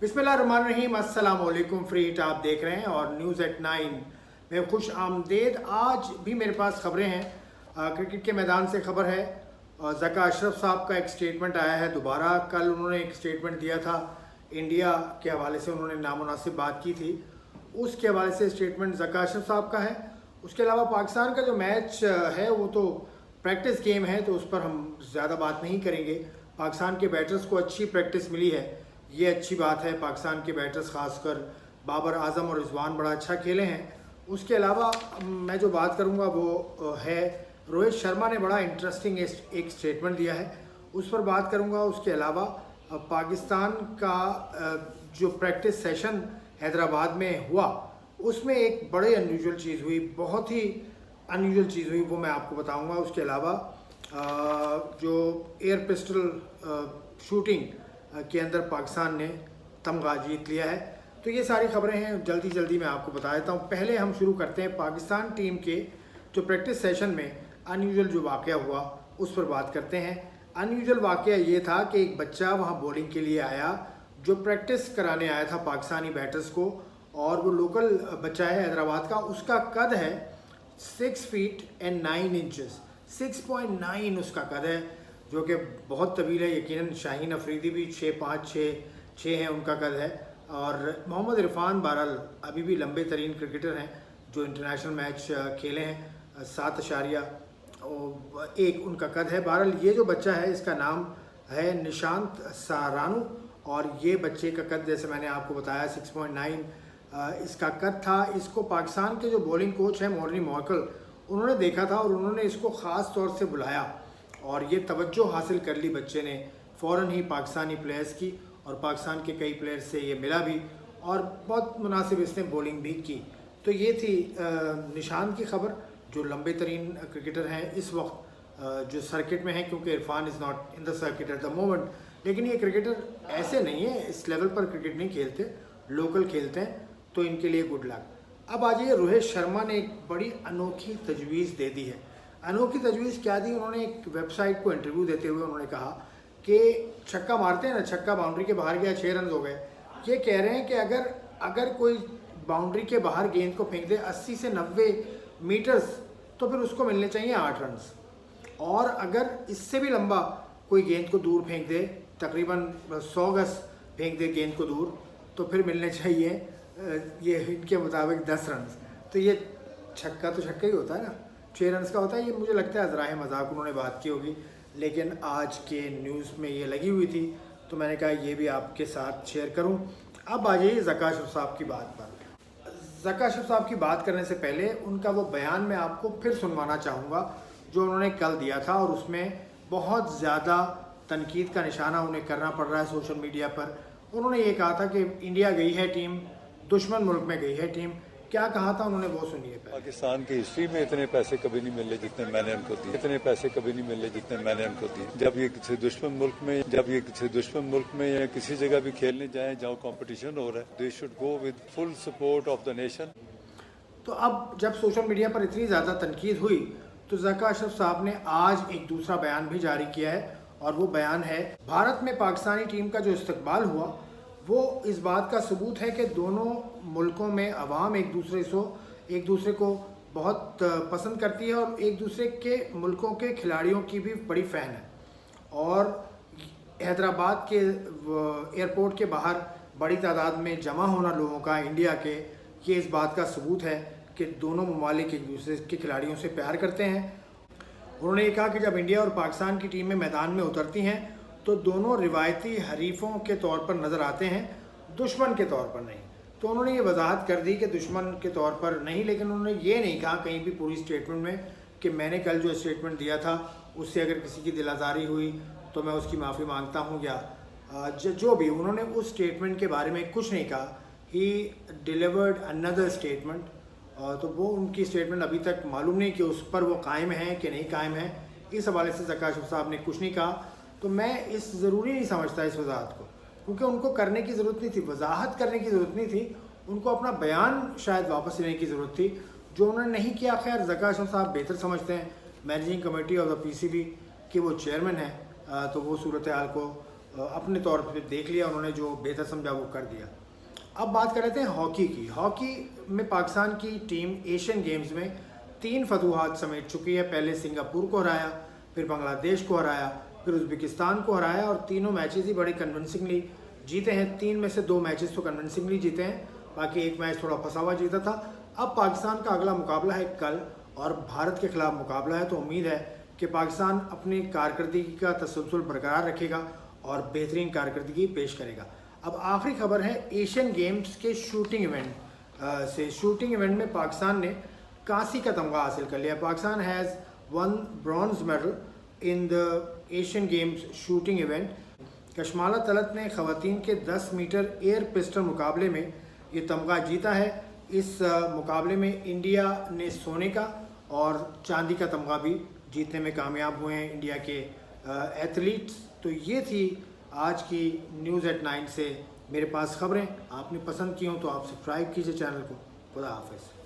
बिस्मिल्लाहिर्रहमानिर्रहीम, अस्सलाम वालेकुम। फ्री हिट आप देख रहे हैं और न्यूज़ एट 9 में खुश आमदेद। आज भी मेरे पास खबरें हैं। क्रिकेट के मैदान से खबर है। ज़का अशरफ साहब का एक स्टेटमेंट आया है दोबारा। कल उन्होंने एक स्टेटमेंट दिया था, इंडिया के हवाले से उन्होंने नामुनासिब बात की थी, उसके हवाले से स्टेटमेंट ज़का अशरफ साहब का है। उसके अलावा पाकिस्तान का जो मैच है वो तो प्रैक्टिस गेम है, तो उस पर हम ज़्यादा बात नहीं करेंगे। पाकिस्तान के बैटर्स को अच्छी प्रैक्टिस मिली है, ये अच्छी बात है। पाकिस्तान के बैटर्स खासकर बाबर आजम और रिजवान बड़ा अच्छा खेले हैं। उसके अलावा मैं जो बात करूंगा वो है रोहित शर्मा ने बड़ा इंटरेस्टिंग एक स्टेटमेंट दिया है, उस पर बात करूंगा। उसके अलावा पाकिस्तान का जो प्रैक्टिस सेशन हैदराबाद में हुआ उसमें एक बड़े अनयूजुअल चीज़ हुई, बहुत ही अनयूजुअल चीज़ हुई, वो मैं आपको बताऊंगा। उसके अलावा जो एयर पिस्टल शूटिंग के अंदर पाकिस्तान ने तमगा जीत लिया है, तो ये सारी खबरें हैं, जल्दी मैं आपको बता देता हूँ। पहले हम शुरू करते हैं पाकिस्तान टीम के जो प्रैक्टिस सेशन में अनयूजुअल जो वाक़या हुआ उस पर बात करते हैं। अनयूजुअल वाक़या ये था कि एक बच्चा वहाँ बॉलिंग के लिए आया जो प्रैक्टिस कराने आया था पाकिस्तानी बैटर्स को, और वो लोकल बच्चा है हैदराबाद का। उसका कद है 6 फीट एंड 9 इंचेस, 6.9 उसका कद है, जो कि बहुत तवील है। यकीनन शाहीन अफरीदी भी 6'5" हैं उनका कद है। और मोहम्मद इरफान बहरहाल अभी भी लंबे तरीन क्रिकेटर हैं जो इंटरनेशनल मैच खेले हैं, 7.1 उनका कद है। बहरहाल ये जो बच्चा है इसका नाम है निशांत सारानू, और ये बच्चे का कद जैसे मैंने आपको बताया 6.9 इसका कद था। इसको पाकिस्तान के जो बॉलिंग कोच हैं मॉर्नी मॉर्कल, उन्होंने देखा था और उन्होंने इसको ख़ास तौर से बुलाया और ये तवज्जो हासिल कर ली बच्चे ने फ़ौरन ही पाकिस्तानी प्लेयर्स की, और पाकिस्तान के कई प्लेयर्स से ये मिला भी और बहुत मुनासिब इसने बॉलिंग भी की। तो ये थी निशान की खबर, जो लंबे तरीन क्रिकेटर हैं इस वक्त जो सर्किट में है, क्योंकि Irfan is not in the circuit at the moment. लेकिन ये क्रिकेटर ऐसे नहीं है, इस लेवल पर क्रिकेट नहीं खेलते, लोकल खेलते हैं, तो इनके लिए गुड लक। अब आ जाइए, रोहित शर्मा ने एक बड़ी अनोखी तजवीज़ दे दी है। अनोखी तजवीज़ क्या दी? उन्होंने एक वेबसाइट को इंटरव्यू देते हुए उन्होंने कहा कि छक्का मारते हैं ना, छक्का बाउंड्री के बाहर गया, 6 रन हो गए। ये कह रहे हैं कि अगर कोई बाउंड्री के बाहर गेंद को फेंक दे 80 से 90 मीटर्स, तो फिर उसको मिलने चाहिए 8 रन। और अगर इससे भी लंबा कोई गेंद को दूर फेंक दे, तकरीबन 100 गज फेंक दे गेंद को दूर, तो फिर मिलने चाहिए ये इनके मुताबिक 10 रन। तो ये छक्का तो छक्का ही होता है ना, 6 रन का होता है। ये मुझे लगता है अज़राए मजाक उन्होंने बात की होगी, लेकिन आज के न्यूज़ में ये लगी हुई थी, तो मैंने कहा ये भी आपके साथ शेयर करूं। अब आ जाइए ज़का अशरफ साहब की बात पर। ज़का अशरफ साहब की बात करने से पहले उनका वो बयान मैं आपको फिर सुनवाना चाहूँगा जो उन्होंने कल दिया था, और उसमें बहुत ज़्यादा तनकीद का निशाना उन्हें करना पड़ रहा है सोशल मीडिया पर। उन्होंने ये कहा था कि इंडिया गई है टीम, दुश्मन मुल्क में गई है टीम। क्या कहा था उन्होंने, वो सुनिए। पाकिस्तान की हिस्ट्री में इतने पैसे कभी नहीं मिले जितने मैंने उनको दिए, इतने पैसे कभी नहीं मिले जितने मैंने उनको दिए। जब ये किसी दुश्मन मुल्क में या किसी जगह भी खेलने जाएं जहाँ कंपटीशन हो रहा है, they should go with full support of the nation. तो अब जब सोशल मीडिया पर इतनी ज़्यादा तनकीद हुई, तो ज़का अशरफ साहब ने आज एक दूसरा बयान भी जारी किया है, और वो बयान है भारत में पाकिस्तानी टीम का जो इस्तकबाल हुआ वो इस बात का सबूत है कि दोनों मुल्कों में अवाम एक दूसरे को बहुत पसंद करती है, और एक दूसरे के मुल्कों के खिलाड़ियों की भी बड़ी फ़ैन है। और हैदराबाद के एयरपोर्ट के बाहर बड़ी तादाद में जमा होना लोगों का इंडिया के, ये इस बात का सबूत है कि दोनों ममालिक एक दूसरे के खिलाड़ियों से प्यार करते हैं। उन्होंने ये कहा कि जब इंडिया और पाकिस्तान की टीमें मैदान में उतरती हैं तो दोनों रिवायती हरीफों के तौर पर नज़र आते हैं, दुश्मन के तौर पर नहीं। तो उन्होंने ये वजाहत कर दी कि दुश्मन के तौर पर नहीं, लेकिन उन्होंने ये नहीं कहा कहीं भी पूरी स्टेटमेंट में कि मैंने कल जो स्टेटमेंट दिया था उससे अगर किसी की दिल आज़ारी हुई तो मैं उसकी माफ़ी मांगता हूँ, या जो भी। उन्होंने उस स्टेटमेंट के बारे में कुछ नहीं कहा। ही डिलीवर्ड अनदर स्टेटमेंट, तो वो उनकी स्टेटमेंट अभी तक मालूम नहीं कि उस पर वो कायम है कि नहीं कायम है। इस हवाले से ज़का अशरफ साहब ने कुछ नहीं कहा। तो मैं इस ज़रूरी नहीं समझता इस वजाहत को, क्योंकि उनको करने की ज़रूरत नहीं थी, वजाहत करने की ज़रूरत नहीं थी, उनको अपना बयान शायद वापस लेने की ज़रूरत थी, जो उन्होंने नहीं किया। खैर, ज़का अशरफ साहब बेहतर समझते हैं, managing committee of the PCB के वो चेयरमैन हैं, तो वो सूरत हाल को अपने तौर पे देख लिया, उन्होंने जो बेहतर समझा वो कर दिया। अब बात कर रहे थे हॉकी की। हॉकी में पाकिस्तान की टीम एशियन गेम्स में 3 फतूहात समेट चुकी है। पहले सिंगापुर को हराया, फिर बांग्लादेश को हराया, फिर उज़्बेकिस्तान को हराया और तीनों मैचेस ही बड़े कन्विंसिंगली जीते हैं। 3 में से 2 मैचेस तो कन्विंसिंगली जीते हैं, बाकी एक मैच थोड़ा फंसा हुआ जीता था। अब पाकिस्तान का अगला मुकाबला है कल और भारत के खिलाफ मुकाबला है, तो उम्मीद है कि पाकिस्तान अपनी कारकर्दगी का तसलसल बरकरार रखेगा और बेहतरीन कारकर्दगी पेश करेगा। अब आखिरी खबर है एशियन गेम्स के शूटिंग इवेंट से। शूटिंग इवेंट में पाकिस्तान ने कांसी का तमगा हासिल कर लिया। Pakistan has one bronze medal in the Asian games shooting event. Kashmala Talat ने ख़वातीन के 10 मीटर एयर पिस्टल मुकाबले में ये तमगा जीता है। इस मुकाबले में इंडिया ने सोने का और चांदी का तमगा भी जीतने में कामयाब हुए हैं इंडिया के एथलीट्स। तो ये थी आज की न्यूज़ एट 9 से मेरे पास खबरें। आपने पसंद की हो तो आप सब्सक्राइब कीजिए चैनल को। खुदा हाफिज़।